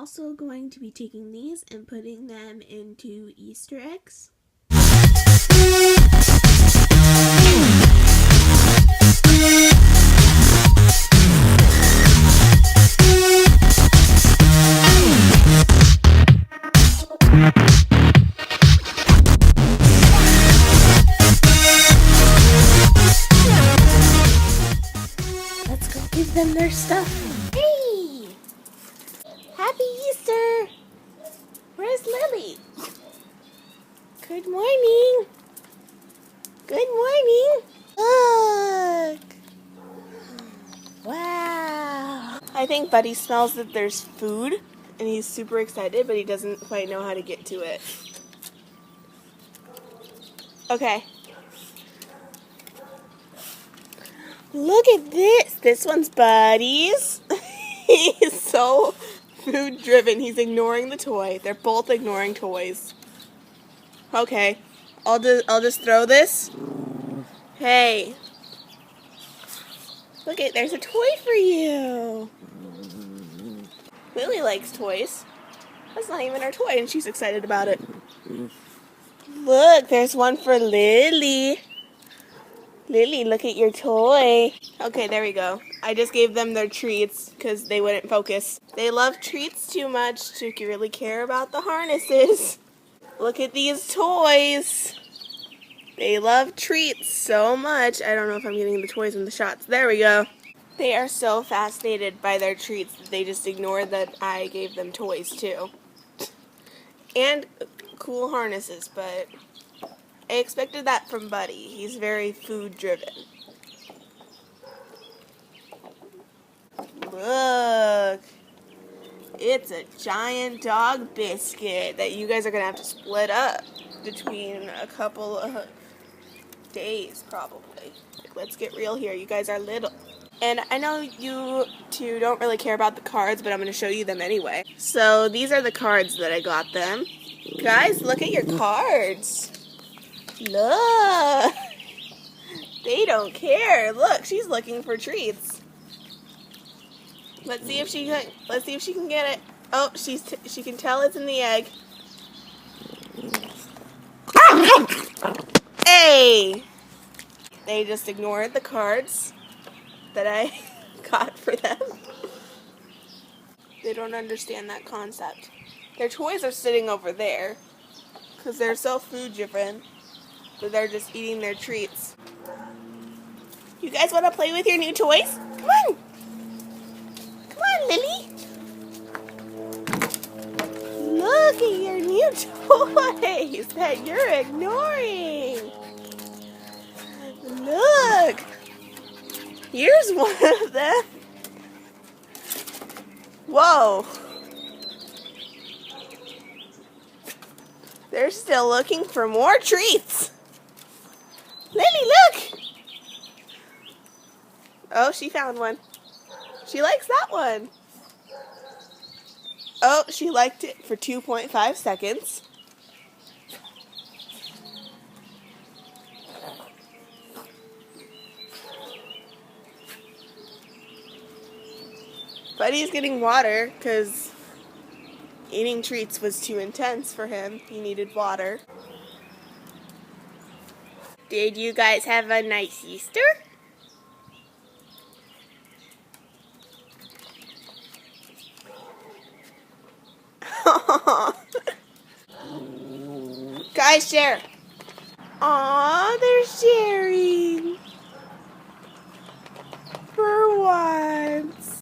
also going to be taking these and putting them into Easter eggs. Let's go give them their stuff. Hey! Happy Easter! Where's Lily? Good morning. Good morning. Look. Wow. I think Buddy smells that there's food and he's super excited, but he doesn't quite know how to get to it. Okay. Look at this. This one's Buddy's. He's so food driven. He's ignoring the toy. They're both ignoring toys. Okay. I'll just throw this. Hey. Look at, there's a toy for you. Lily likes toys. That's not even her toy and she's excited about it. Look, there's one for Lily. Lily, look at your toy. Okay, there we go. I just gave them their treats because they wouldn't focus. They love treats too much to really care about the harnesses. Look at these toys. They love treats so much. I don't know if I'm getting the toys in the shots. There we go. They are so fascinated by their treats that they just ignored that I gave them toys too. And cool harnesses, but I expected that from Buddy. He's very food driven. Look. It's a giant dog biscuit that you guys are going to have to split up between a couple of days probably. Let's get real here. You guys are little. And I know you two don't really care about the cards, but I'm going to show you them anyway. So these are the cards that I got them. Guys, look at your cards. Look. They don't care. Look, she's looking for treats. Let's see if she can get it. Oh, she can tell it's in the egg. Hey! They just ignored the cards that I got for them. They don't understand that concept. Their toys are sitting over there because they're so food driven that they're just eating their treats. You guys want to play with your new toys? Come on! Come on, Lily! Look at your new toys that you're ignoring! Look! Here's one of them. Whoa! They're still looking for more treats. Lily, look! Oh, she found one. She likes that one. Oh, she liked it for 2.5 seconds. Buddy's getting water because eating treats was too intense for him. He needed water. Did you guys have a nice Easter? Guys, share. Aw, there's Jerry.